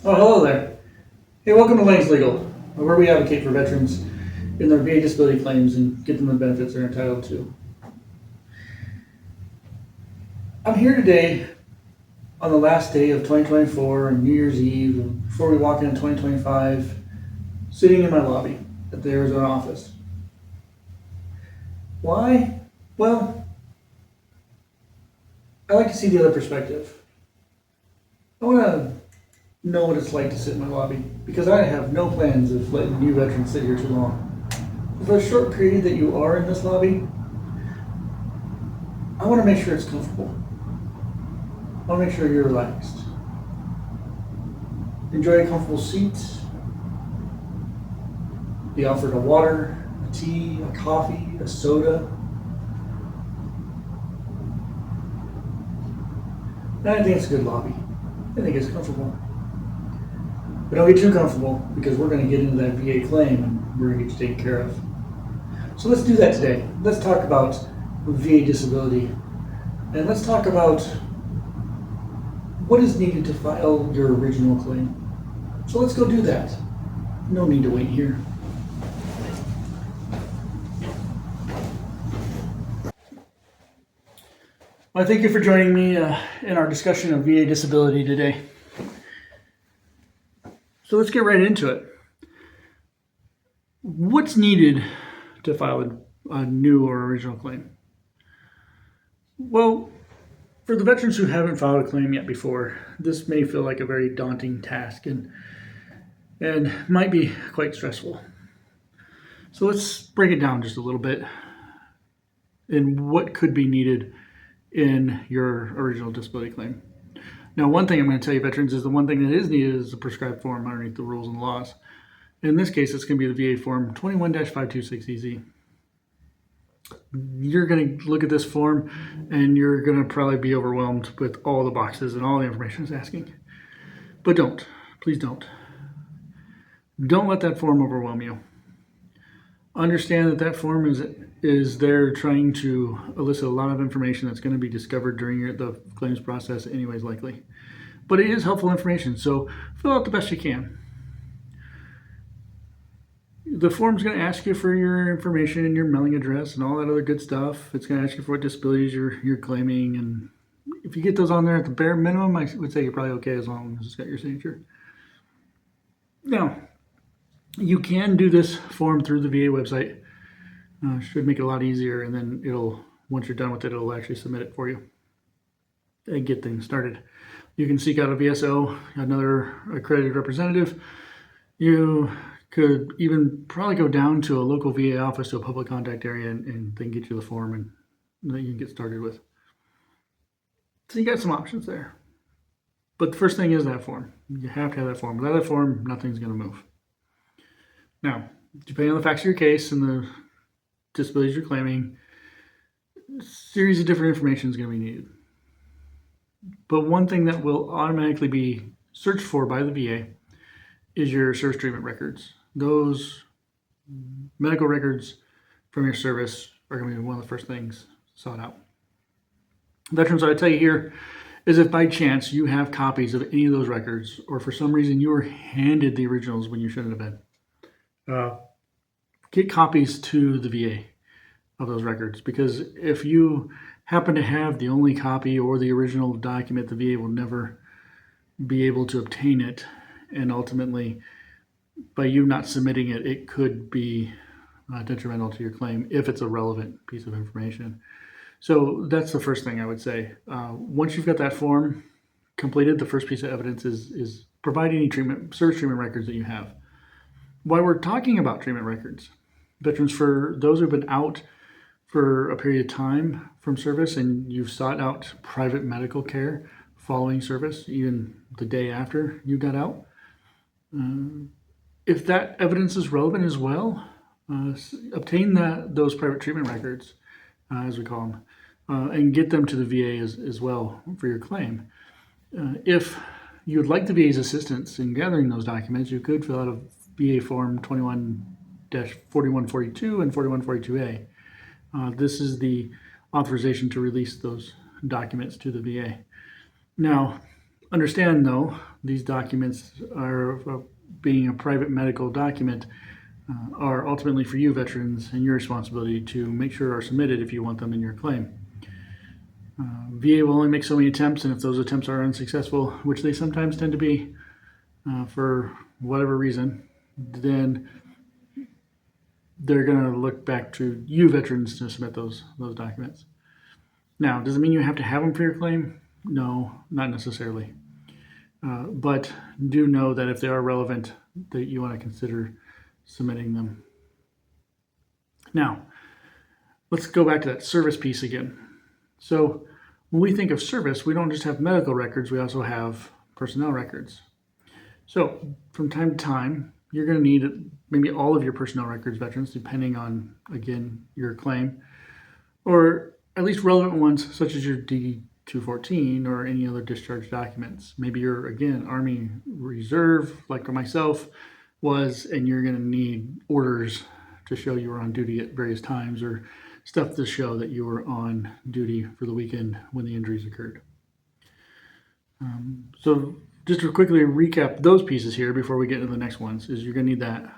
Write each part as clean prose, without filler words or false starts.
Oh, hello there. Hey, welcome to Lane's Legal, where we advocate for veterans in their VA disability claims and get them the benefits they're entitled to. I'm here today on the last day of 2024 and New Year's Eve, and before we walk into 2025, sitting in my lobby at the Arizona office. Why? Well, I like to see the other perspective. I want to know what it's like to sit in my lobby because I have no plans of letting you veterans sit here too long. For a short period that you are in this lobby, I want to make sure it's comfortable. I want to make sure you're relaxed. Enjoy a comfortable seat. Be offered a water, a tea, a coffee, a soda. And I think it's a good lobby. I think it's comfortable. But don't get too comfortable because we're going to get into that VA claim and we're going to get you taken care of. So let's do that today. Let's talk about VA disability. And let's talk about what is needed to file your original claim. So let's go do that. No need to wait here. Well, thank you for joining me in our discussion of VA disability today. So let's get right into it. What's needed to file a new or original claim? Well, for the veterans who haven't filed a claim yet before, this may feel like a very daunting task and might be quite stressful. So let's break it down just a little bit in what could be needed in your original disability claim. Now, one thing I'm going to tell you, veterans, is the one thing that is needed is a prescribed form underneath the rules and laws. In this case, it's going to be the VA form 21-526EZ. You're going to look at this form and you're going to probably be overwhelmed with all the boxes and all the information it's asking. But don't. Please don't. Don't let that form overwhelm you. Understand that that form is there trying to elicit a lot of information that's going to be discovered during the claims process anyways, likely. But it is helpful information, so fill out the best you can. The form's going to ask you for your information and your mailing address and all that other good stuff. It's going to ask you for what disabilities you're claiming, and if you get those on there at the bare minimum, I would say you're probably okay as long as it's got your signature. Now, you can do this form through the VA website. Should make it a lot easier, and then once you're done with it, it'll actually submit it for you and get things started. You can seek out a VSO, another accredited representative. You could even probably go down to a local VA office, to a public contact area, and then get you the form and that you can get started with. So you got some options there. But the first thing is that form. You have to have that form. Without that form, nothing's going to move. Now, depending on the facts of your case and the disabilities you're claiming, a series of different information is going to be needed. But one thing that will automatically be searched for by the VA is your service treatment records. Those medical records from your service are going to be one of the first things sought out. Veterans, what I tell you here is if by chance you have copies of any of those records, or for some reason you were handed the originals when you shouldn't have been, get copies to the VA of those records, because if you happen to have the only copy or the original document, the VA will never be able to obtain it, and ultimately by you not submitting it, it could be detrimental to your claim if it's a relevant piece of information. So that's the first thing I would say. Once you've got that form completed, the first piece of evidence is provide any service treatment records that you have. While we're talking about treatment records, veterans, for those who've been out for a period of time from service and you've sought out private medical care following service, even the day after you got out, if that evidence is relevant as well, obtain those private treatment records, as we call them, and get them to the VA as well for your claim. If you would like the VA's assistance in gathering those documents, you could fill out a VA form 21-4142 and 4142A. This is the authorization to release those documents to the VA. Now, Understand, though, these documents are being a private medical document are ultimately for you veterans and your responsibility to make sure are submitted if you want them in your claim. VA will only make so many attempts, and if those attempts are unsuccessful, which they sometimes tend to be for whatever reason, then they're going to look back to you veterans to submit those documents. Now, does it mean you have to have them for your claim? No, not necessarily. But do know that if they are relevant, that you want to consider submitting them. Now, let's go back to that service piece again. So when we think of service, we don't just have medical records, we also have personnel records. So from time to time, you're going to need maybe all of your personnel records, veterans, depending on, again, your claim, or at least relevant ones such as your D-214 or any other discharge documents. Maybe you're, again, Army Reserve, like myself was, and you're going to need orders to show you were on duty at various times, or stuff to show that you were on duty for the weekend when the injuries occurred. So just to quickly recap those pieces here before we get into the next ones, is you're going to need that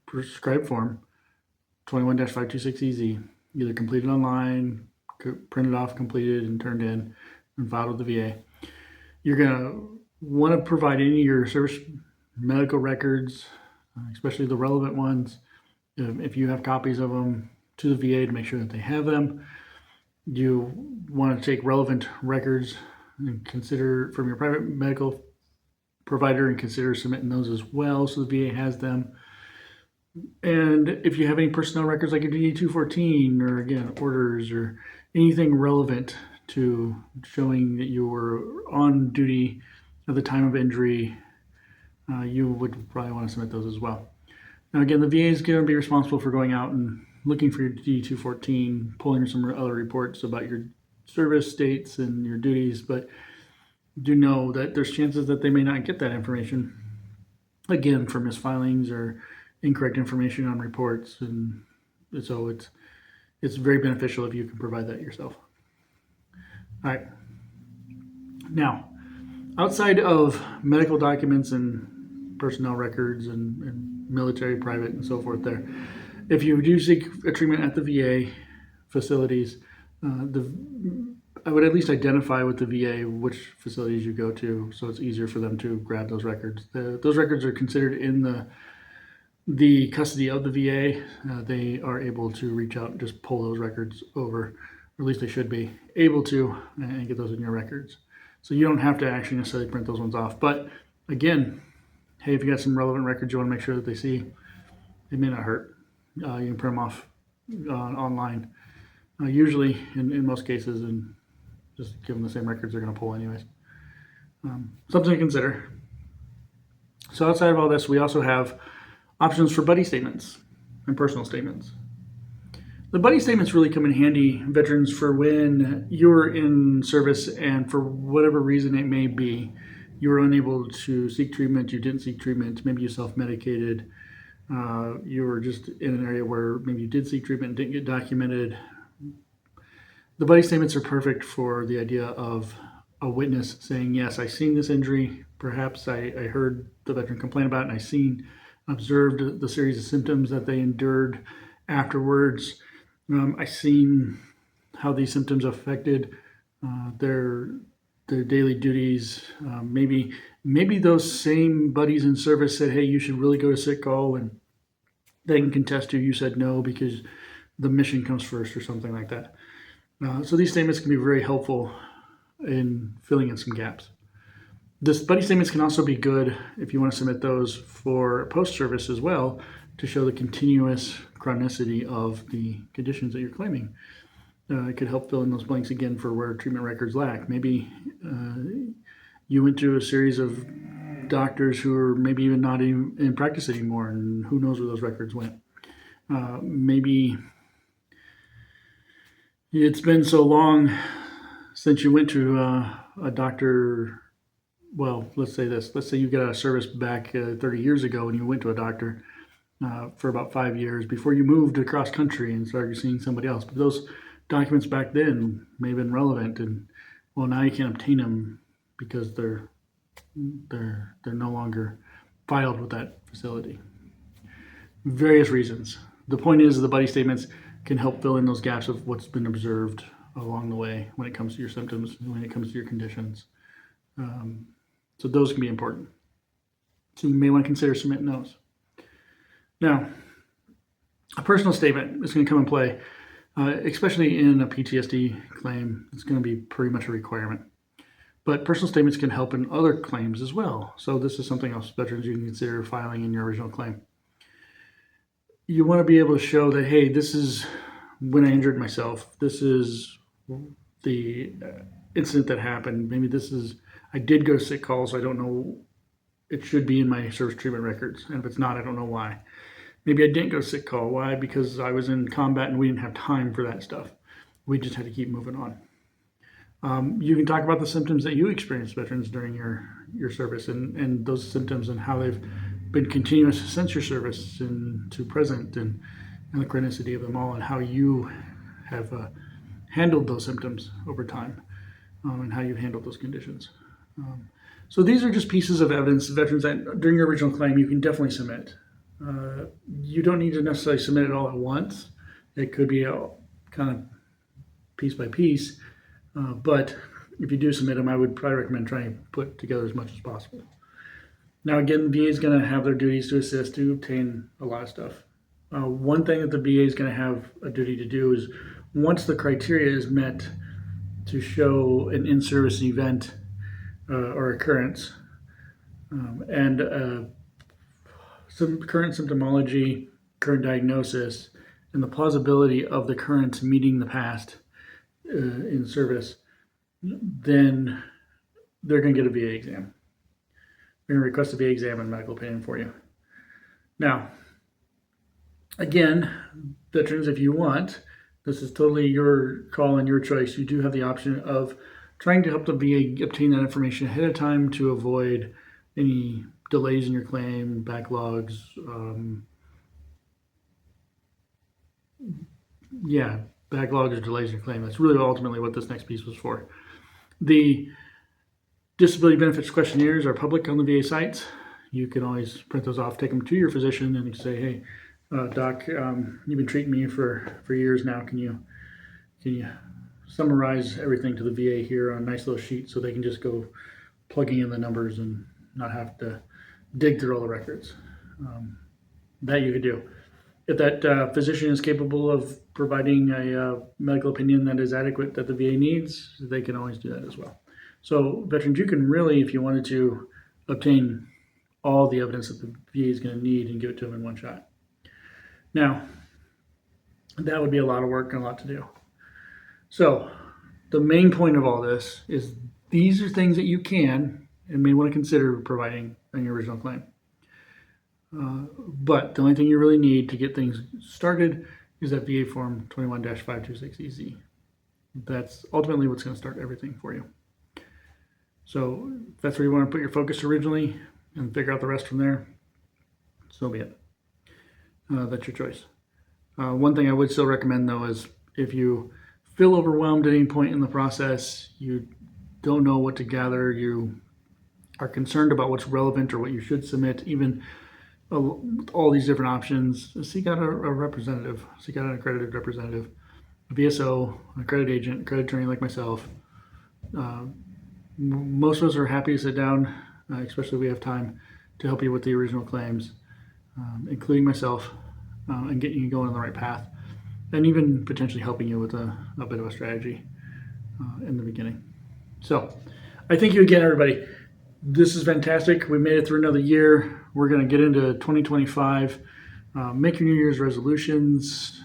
prescribed form, 21-526EZ, either completed online, printed off, completed, and turned in, and filed with the VA. You're going to want to provide any of your service medical records, especially the relevant ones, if you have copies of them, to the VA to make sure that they have them. You want to take relevant records and consider from your private medical provider and consider submitting those as well so the VA has them. And if you have any personnel records like a D-214 or, again, orders or anything relevant to showing that you were on duty at the time of injury, you would probably want to submit those as well. Now, again, the VA is going to be responsible for going out and looking for your D-214, pulling some other reports about your service dates and your duties, but do know that there's chances that they may not get that information, again, for misfilings or incorrect information on reports, and so it's very beneficial if you can provide that yourself. All right. Now, outside of medical documents and personnel records and military, private, and so forth there, if you do seek a treatment at the VA facilities, I would at least identify with the VA which facilities you go to, so it's easier for them to grab those records. Those records are considered in the custody of the VA. They are able to reach out and just pull those records over, or at least they should be able to, and get those in your records. So you don't have to actually necessarily print those ones off. But again, hey, if you got some relevant records you want to make sure that they see, it may not hurt. You can print them off online, usually in most cases, and just give them the same records they're going to pull anyways. Something to consider. So outside of all this, we also have options for buddy statements and personal statements. The buddy statements really come in handy, veterans, for when you're in service and for whatever reason it may be, you were unable to seek treatment, you didn't seek treatment, maybe you self-medicated, you were just in an area where maybe you did seek treatment and didn't get documented. The buddy statements are perfect for the idea of a witness saying, yes, I seen this injury, perhaps I heard the veteran complain about it, and observed the series of symptoms that they endured afterwards. I seen how these symptoms affected their daily duties. Maybe those same buddies in service said, hey, you should really go to sick call, and they can contest you said no because the mission comes first or something like that. So these statements can be very helpful in filling in some gaps. This buddy statements can also be good if you want to submit those for post-service as well, to show the continuous chronicity of the conditions that you're claiming. It could help fill in those blanks again for where treatment records lack. Maybe you went to a series of doctors who are maybe even not in practice anymore, and who knows where those records went. Maybe it's been so long since you went to a doctor. Well, let's say this. Let's say you got out of service back 30 years ago and you went to a doctor for about 5 years before you moved across country and started seeing somebody else. But those documents back then may have been relevant, and well, now you can't obtain them because they're They're no longer filed with that facility. Various reasons. The point is the buddy statements can help fill in those gaps of what's been observed along the way when it comes to your symptoms, when it comes to your conditions. So those can be important. So you may want to consider submitting those. Now, a personal statement is going to come in play, especially in a PTSD claim. It's going to be pretty much a requirement. But personal statements can help in other claims as well. So this is something else veterans you can consider filing in your original claim. You want to be able to show that, hey, this is when I injured myself. This is the incident that happened. Maybe this is, I did go to sick call, so I don't know, it should be in my service treatment records. And if it's not, I don't know why. Maybe I didn't go to sick call. Why? Because I was in combat and we didn't have time for that stuff. We just had to keep moving on. You can talk about the symptoms that you experienced, veterans, during your service, and those symptoms and how they've been continuous since your service and to present, and the chronicity of them all, and how you have handled those symptoms over time, and how you handled those conditions. So these are just pieces of evidence, veterans, that during your original claim you can definitely submit. You don't need to necessarily submit it all at once. It could be kind of piece by piece. But if you do submit them, I would probably recommend trying to put together as much as possible. Now, again, the VA is going to have their duties to assist to obtain a lot of stuff. One thing that the VA is going to have a duty to do is, once the criteria is met to show an in-service event or occurrence, and some current symptomology, current diagnosis, and the plausibility of the current meeting the past in service, then they're going to get a VA exam. They're going to request a VA exam and medical opinion for you. Now, again, veterans, if you want, this is totally your call and your choice. You do have the option of trying to help the VA obtain that information ahead of time to avoid any delays in your claim, backlogs, backlogs or delays in your claim. That's really ultimately what this next piece was for. The disability benefits questionnaires are public on the VA sites. You can always print those off, take them to your physician, and say, "Hey, doc, you've been treating me for years now. Can you summarize everything to the VA here on a nice little sheet so they can just go plugging in the numbers and not have to dig through all the records?" That you could do. If that physician is capable of providing a medical opinion that is adequate that the VA needs, they can always do that as well. So veterans, you can really, if you wanted to, obtain all the evidence that the VA is going to need and give it to them in one shot. Now, that would be a lot of work and a lot to do. So the main point of all this is these are things that you can and may want to consider providing in your original claim. But the only thing you really need to get things started is that VA Form 21-526EZ. That's ultimately what's going to start everything for you. So if that's where you want to put your focus originally and figure out the rest from there, so be it. That's your choice. One thing I would still recommend, though, is if you feel overwhelmed at any point in the process, you don't know what to gather, you are concerned about what's relevant or what you should submit, even all these different options, seek out a representative, seek out an accredited representative, a VSO, an accredited agent, accredited attorney like myself. Most of us are happy to sit down, especially if we have time, to help you with the original claims, including myself, and getting you going on the right path, and even potentially helping you with a bit of a strategy in the beginning. So I thank you again, everybody. This is fantastic. We made it through another year. We're going to get into 2025. Make your New Year's resolutions.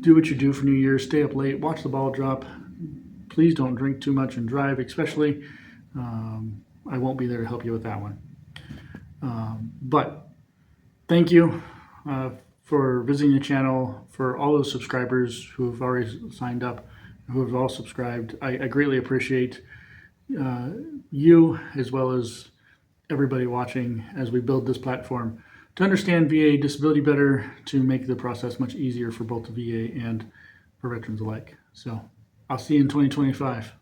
Do what you do for New Year's. Stay up late. Watch the ball drop. Please don't drink too much and drive, especially. I won't be there to help you with that one. But thank you for visiting the channel, for all those subscribers who have already signed up, who have all subscribed. I greatly appreciate you as well as everybody watching as we build this platform to understand VA disability better, to make the process much easier for both the VA and for veterans alike. So I'll see you in 2025.